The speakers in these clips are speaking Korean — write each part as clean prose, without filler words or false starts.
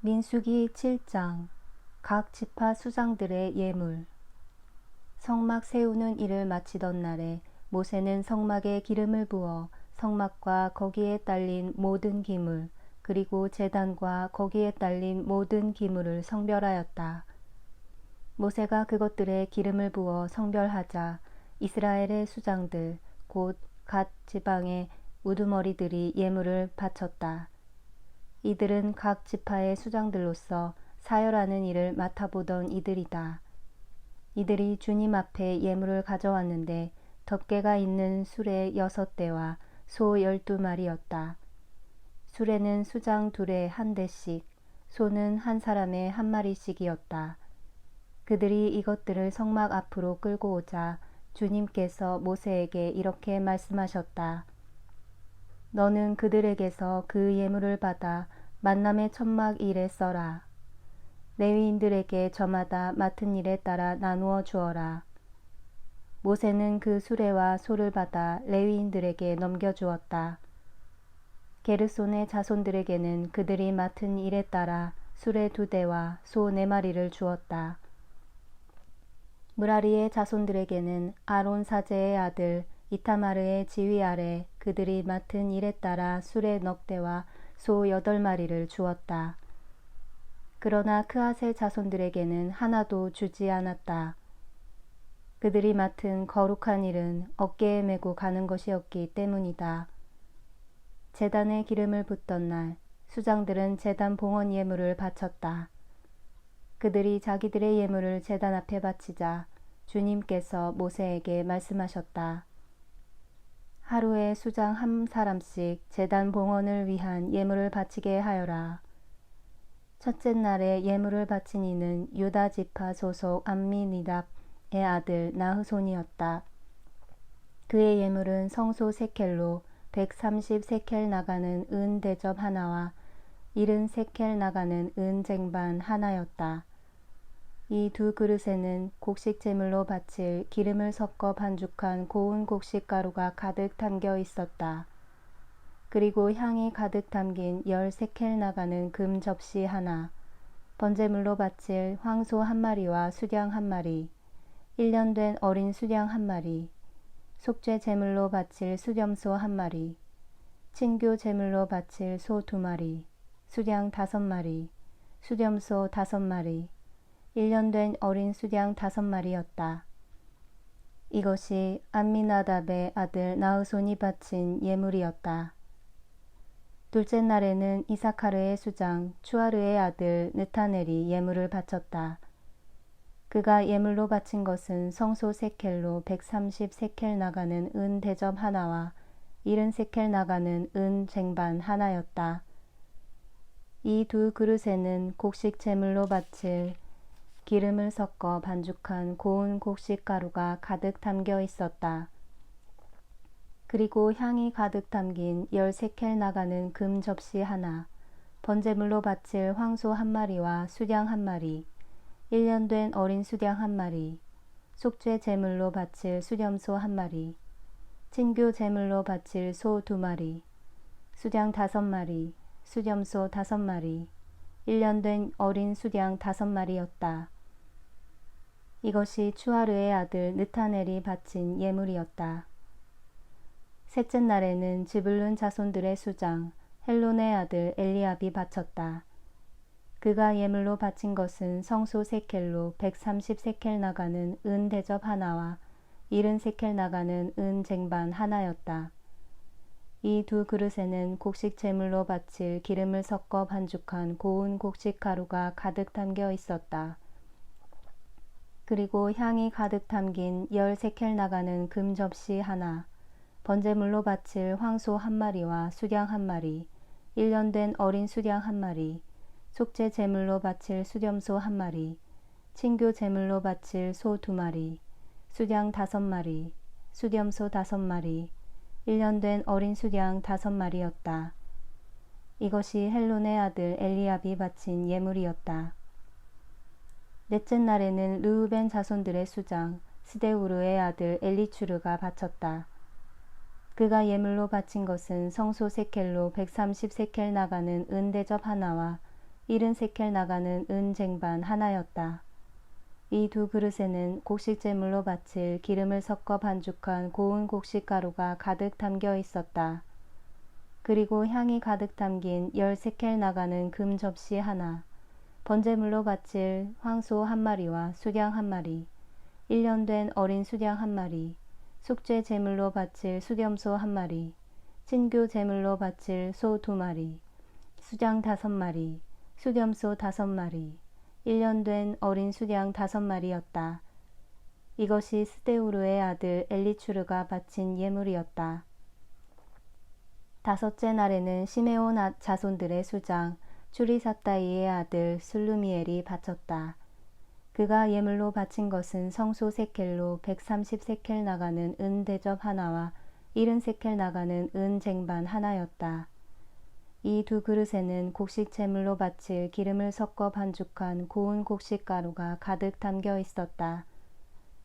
민수기 7장 각 지파 수장들의 예물. 성막 세우는 일을 마치던 날에 모세는 성막에 기름을 부어 성막과 거기에 딸린 모든 기물 그리고 제단과 거기에 딸린 모든 기물을 성별하였다. 모세가 그것들에 기름을 부어 성별하자 이스라엘의 수장들 곧 갓 지방의 우두머리들이 예물을 바쳤다. 이들은 각 지파의 수장들로서 사열하는 일을 맡아보던 이들이다. 이들이 주님 앞에 예물을 가져왔는데 덮개가 있는 수레 6대와 소 12마리였다. 수레는 수장 둘에 한 대씩, 소는 한 사람에 한 마리씩이었다. 그들이 이것들을 성막 앞으로 끌고 오자 주님께서 모세에게 이렇게 말씀하셨다. 너는 그들에게서 그 예물을 받아 만남의 천막 일에 써라. 레위인들에게 저마다 맡은 일에 따라 나누어 주어라. 모세는 그 수레와 소를 받아 레위인들에게 넘겨주었다. 게르손의 자손들에게는 그들이 맡은 일에 따라 수레 2대와 소 4마리를 주었다. 무라리의 자손들에게는 아론 사제의 아들 이타마르의 지휘 아래 그들이 맡은 일에 따라 수레 넉 대와 소 8마리를 주었다. 그러나 크앗의 자손들에게는 하나도 주지 않았다. 그들이 맡은 거룩한 일은 어깨에 메고 가는 것이었기 때문이다. 제단에 기름을 붓던 날 수장들은 제단 봉헌 예물을 바쳤다. 그들이 자기들의 예물을 제단 앞에 바치자 주님께서 모세에게 말씀하셨다. 하루에 수장 한 사람씩 제단 봉헌을 위한 예물을 바치게 하여라. 첫째 날에 예물을 바친 이는 유다 지파 소속 암미니답의 아들 나흐손이었다. 그의 예물은 성소 세켈로 130 세켈 나가는 은 대접 하나와 70 세켈 나가는 은 쟁반 하나였다. 이 2 그릇에는 곡식 제물로 바칠 기름을 섞어 반죽한 고운 곡식 가루가 가득 담겨 있었다. 그리고 향이 가득 담긴 10 세켈 나가는 금 접시 하나, 번제물로 바칠 황소 1마리와 수양 1마리, 1년 된 어린 수양 1마리, 속죄 제물로 바칠 수염소 1마리, 친교 제물로 바칠 소 2마리, 수양 5마리, 수염소 5마리, 1년 된 어린 수양 5마리였다. 이것이 암미나답의 아들 나흐손이 바친 예물이었다. 둘째 날에는 이사카르의 수장 추아르의 아들 느타넬이 예물을 바쳤다. 그가 예물로 바친 것은 성소 세켈로 130 세켈 나가는 은 대접 하나와 70 세켈 나가는 은 쟁반 하나였다. 이 2 그릇에는 곡식 제물로 바칠 기름을 섞어 반죽한 고운 곡식 가루가 가득 담겨 있었다. 그리고 향이 가득 담긴 10 세켈 나가는 금 접시 하나, 번제물로 바칠 황소 1마리와 수양 1마리, 1년 된 어린 수양 1마리, 속죄 제물로 바칠 수염소 1마리, 친교 제물로 바칠 소 2마리, 수양 5마리, 수염소 5마리, 1년 된 어린 수양 5마리였다. 이것이 추아르의 아들 느타넬이 바친 예물이었다. 셋째 날에는 지불룬 자손들의 수장 헬론의 아들 엘리압이 바쳤다. 그가 예물로 바친 것은 성소 세켈로 130 세켈 나가는 은 대접 하나와 70 세켈 나가는 은 쟁반 하나였다. 이 2 그릇에는 곡식 제물로 바칠 기름을 섞어 반죽한 고운 곡식 가루가 가득 담겨 있었다. 그리고 향이 가득 담긴 10 세켈 나가는 금 접시 하나, 번제물로 바칠 황소 1마리와 수양 1마리, 1년 된 어린 수양 1마리, 속죄 제물로 바칠 수염소 1마리, 친교 제물로 바칠 소 2마리, 수양 5마리, 수염소 5마리, 1년 된 어린 수양 5마리였다. 이것이 헬론의 아들 엘리압이 바친 예물이었다. 넷째 날에는 르우벤 자손들의 수장 스데우르의 아들 엘리추르가 바쳤다. 그가 예물로 바친 것은 성소 세켈로 130 세켈 나가는 은 대접 하나와 70세켈 나가는 은 쟁반 하나였다. 이 두 그릇에는 곡식제물로 바칠 기름을 섞어 반죽한 고운 곡식가루가 가득 담겨 있었다. 그리고 향이 가득 담긴 10세켈 나가는 금 접시 하나, 번제물로 바칠 황소 한 마리와 수양 한 마리, 1년 된 어린 수양 한 마리, 속죄 제물로 바칠 수렴소 한 마리, 친교 제물로 바칠 소 2마리, 수양 5마리, 수렴소 5마리, 1년 된 어린 수양 5마리였다. 이것이 스데우르의 아들 엘리추르가 바친 예물이었다. 다섯째 날에는 시메온 자손들의 수장 추리사다이의 아들 슬루미엘이 바쳤다. 그가 예물로 바친 것은 성소 세켈로 130세켈 나가는 은 대접 하나와 70세켈 나가는 은 쟁반 하나였다. 이 두 그릇에는 곡식 제물로 바칠 기름을 섞어 반죽한 고운 곡식가루가 가득 담겨 있었다.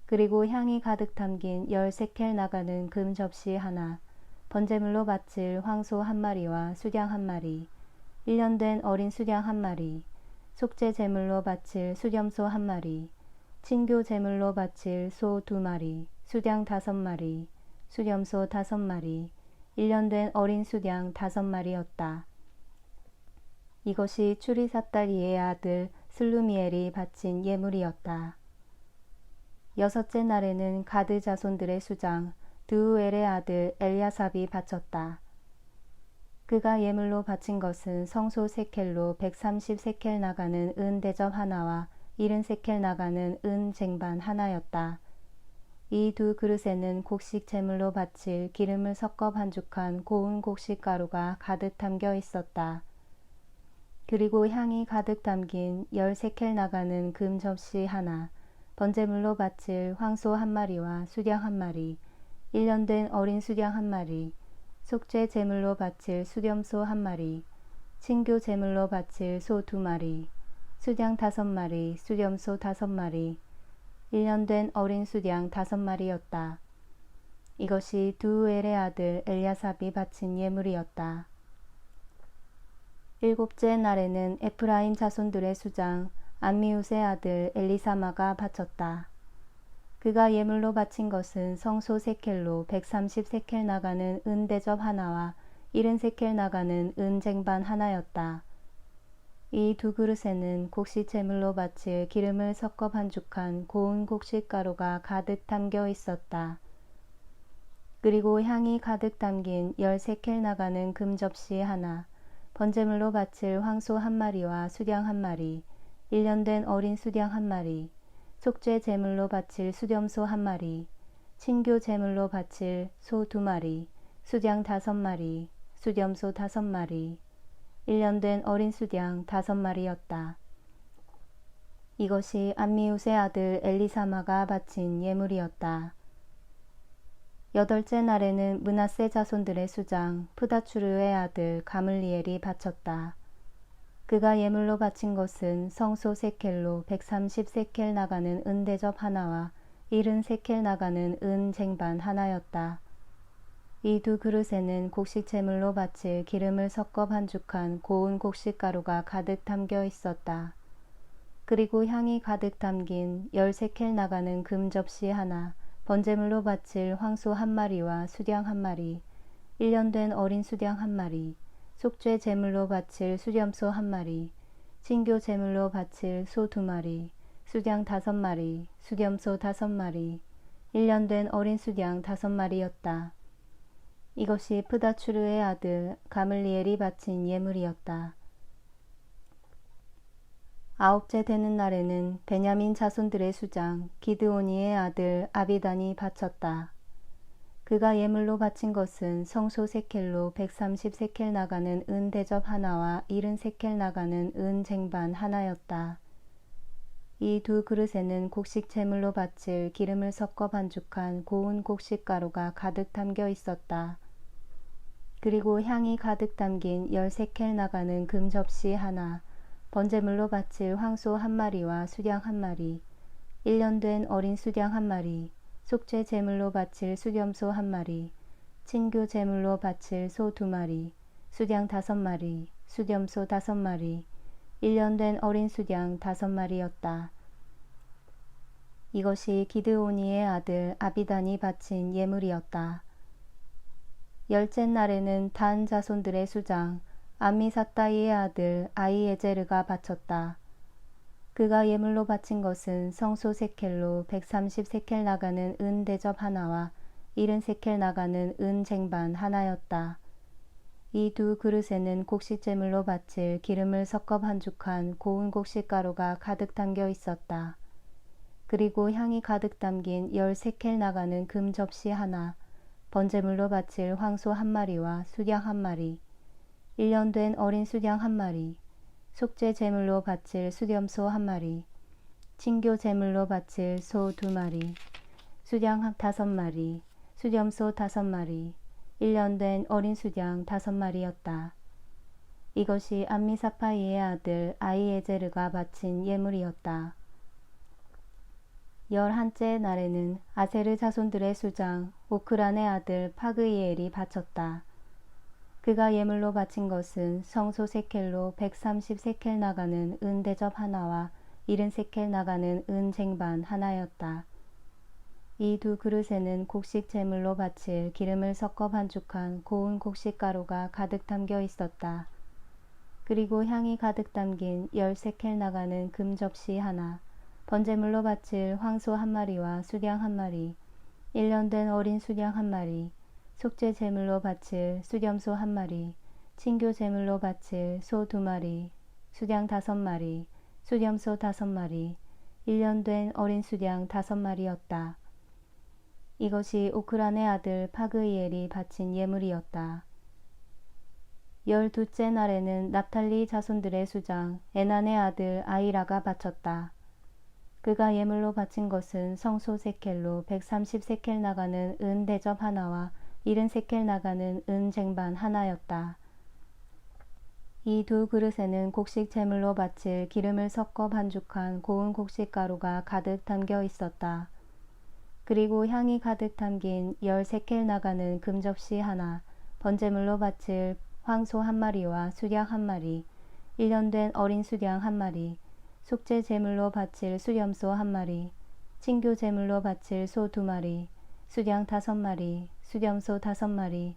그리고 향이 가득 담긴 10세켈 나가는 금 접시 하나, 번제물로 바칠 황소 한 마리와 수양 한 마리, 1년 된 어린 수양 한 마리, 속죄 제물로 바칠 수렴소 한 마리, 친교 제물로 바칠 소 2마리, 수양 5마리, 수렴소 5마리, 1년 된 어린 수양 5마리였다. 이것이 추리사다리의 아들 슬루미엘이 바친 예물이었다. 여섯째 날에는 가드 자손들의 수장 드우엘의 아들 엘야삽이 바쳤다. 그가 예물로 바친 것은 성소 세켈로 130세켈 나가는 은 대접 하나와 70세켈 나가는 은 쟁반 하나였다. 이 두 그릇에는 곡식 제물로 바칠 기름을 섞어 반죽한 고운 곡식가루가 가득 담겨 있었다. 그리고 향이 가득 담긴 10세켈 나가는 금 접시 하나, 번제물로 바칠 황소 한 마리와 수양 한 마리, 1년 된 어린 수양 한 마리, 속죄 제물로 바칠 수렴소 한 마리, 친교 제물로 바칠 소 2마리, 수양 5마리, 수렴소 5마리, 1년 된 어린 수양 5마리였다. 이것이 두우엘의 아들 엘야삽이 바친 예물이었다. 일곱째 날에는 에프라임 자손들의 수장 암미웃의 아들 엘리사마가 바쳤다. 그가 예물로 바친 것은 성소 세켈로 130세켈 나가는 은 대접 하나와 70세켈 나가는 은 쟁반 하나였다. 이 두 그릇에는 곡식 제물로 바칠 기름을 섞어 반죽한 고운 곡식가루가 가득 담겨 있었다. 그리고 향이 가득 담긴 10세켈 나가는 금 접시 하나, 번제물로 바칠 황소 한 마리와 수양 한 마리, 1년 된 어린 수양 한 마리, 속죄 제물로 바칠 수렴소 한 마리, 친교 제물로 바칠 소 2마리, 수양 5마리, 수렴소 5마리, 1년 된 어린 수양 5마리였다. 이것이 암미웃의 아들 엘리사마가 바친 예물이었다. 여덟째 날에는 므낫세 자손들의 수장 프다추르의 아들 가물리엘이 바쳤다. 그가 예물로 바친 것은 성소 세켈로 130세켈 나가는 은 대접 하나와 70세켈 나가는 은 쟁반 하나였다. 이 두 그릇에는 곡식 제물로 바칠 기름을 섞어 반죽한 고운 곡식가루가 가득 담겨 있었다. 그리고 향이 가득 담긴 10세켈 나가는 금 접시 하나, 번제물로 바칠 황소 한 마리와 수양 한 마리, 1년 된 어린 수양 한 마리, 속죄 제물로 바칠 수렴소 한 마리, 친교 제물로 바칠 소 2마리, 수양 5마리, 수렴소 5마리, 1년 된 어린 수양 5마리였다. 이것이 프다추르의 아들 가물리엘이 바친 예물이었다. 아홉째 되는 날에는 베냐민 자손들의 수장 기드오니의 아들 아비단이 바쳤다. 그가 예물로 바친 것은 성소 세켈로 130세켈 나가는 은 대접 하나와 70세켈 나가는 은 쟁반 하나였다. 이 두 그릇에는 곡식 제물로 바칠 기름을 섞어 반죽한 고운 곡식가루가 가득 담겨 있었다. 그리고 향이 가득 담긴 10세켈 나가는 금 접시 하나, 번제물로 바칠 황소 한 마리와 수양 한 마리, 1년 된 어린 수양 한 마리, 속죄 제물로 바칠 수렴소 한 마리, 친교 제물로 바칠 소 2마리, 수양 5마리, 수렴소 5마리, 1년 된 어린 수양 5마리였다. 이것이 기드오니의 아들 아비단이 바친 예물이었다. 열째 날에는 단 자손들의 수장 암미사다이의 아들 아히에제르가 바쳤다. 그가 예물로 바친 것은 성소 세켈로 130세켈 나가는 은 대접 하나와 70세켈 나가는 은 쟁반 하나였다. 이 두 그릇에는 곡식제물로 바칠 기름을 섞어 반죽한 고운 곡식가루가 가득 담겨 있었다. 그리고 향이 가득 담긴 10세켈 나가는 금 접시 하나, 번제물로 바칠 황소 1마리와 수양 1마리, 1년 된 어린 수양 1마리, 속죄 제물로 바칠 수렴소 1마리, 친교 제물로 바칠 소 2마리, 수양 5마리, 수렴소 5마리, 1년 된 어린 수양 5마리였다. 이것이 암미사파이의 아들 아히에제르가 바친 예물이었다. 11째 날에는 아세르 자손들의 수장 오크란의 아들 파그이엘이 바쳤다. 그가 예물로 바친 것은 성소 세켈로 130세켈 나가는 은 대접 하나와 70세켈 나가는 은 쟁반 하나였다. 이 두 그릇에는 곡식 제물로 바칠 기름을 섞어 반죽한 고운 곡식가루가 가득 담겨 있었다. 그리고 향이 가득 담긴 10세켈 나가는 금 접시 하나, 번제물로 바칠 황소 1마리와 수양 1마리, 1년 된 어린 수양 1마리, 속죄 제물로 바칠 수렴소 1마리, 친교 제물로 바칠 소 2마리, 수양 5마리, 수렴소 5마리, 1년 된 어린 수양 5마리였다. 이것이 오크란의 아들 파그이엘이 바친 예물이었다. 12째 날에는 납탈리 자손들의 수장 에난의 아들 아이라가 바쳤다. 그가 예물로 바친 것은 성소 세켈로 130세켈 나가는 은 대접 하나와 70세켈 나가는 은 쟁반 하나였다. 이 두 그릇에는 곡식 제물로 바칠 기름을 섞어 반죽한 고운 곡식가루가 가득 담겨 있었다. 그리고 향이 가득 담긴 10세켈 나가는 금접시 하나, 번제물로 바칠 황소 1마리와 수양 1마리, 1년 된 어린 수양 1마리, 속죄 제물로 바칠 수렴소 1마리, 친교 제물로 바칠 소 2마리, 수양 5마리, 수렴소 5마리,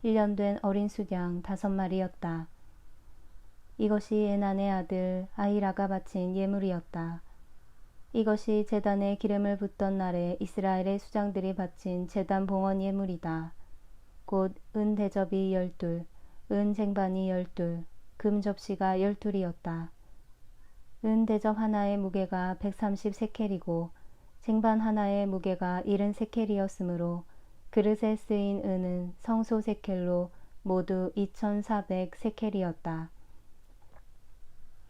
1년 된 어린 수양 5마리였다. 이것이 에난의 아들 아히라가 바친 예물이었다. 이것이 제단에 기름을 붓던 날에 이스라엘의 수장들이 바친 제단 봉헌 예물이다. 곧 은 대접이 12, 은 쟁반이 12, 금 접시가 12이었다. 은 대접 하나의 무게가 130세켈이고 쟁반 하나의 무게가 70세켈이었으므로 그릇에 쓰인 은은 성소 세켈로 모두 2400세켈이었다.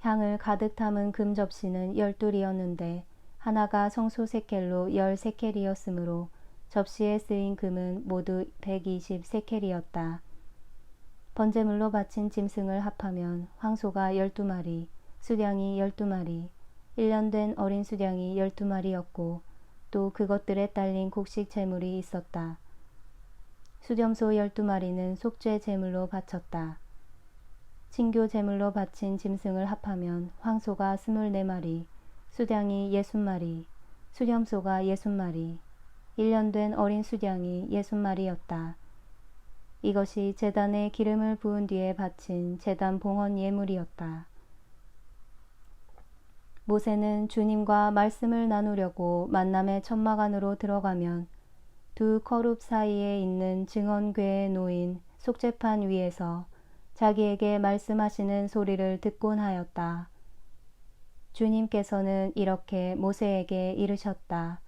향을 가득 담은 금 접시는 12이었는데 하나가 성소 세켈로 10세켈이었으므로 접시에 쓰인 금은 모두 120세켈이었다. 번제물로 바친 짐승을 합하면 황소가 12마리, 수양이 12마리, 1년 된 어린 수양이 12마리였고 또 그것들에 딸린 곡식 제물이 있었다. 수렴소 12마리는 속죄 제물로 바쳤다. 친교 제물로 바친 짐승을 합하면 황소가 24마리, 수양이 60마리, 수렴소가 60마리, 1년 된 어린 수양이 60마리였다. 이것이 제단에 기름을 부은 뒤에 바친 제단 봉헌 예물이었다. 모세는 주님과 말씀을 나누려고 만남의 천막 안으로 들어가면 두 거룹 사이에 있는 증언궤에 놓인 속죄판 위에서 자기에게 말씀하시는 소리를 듣곤 하였다. 주님께서는 이렇게 모세에게 이르셨다.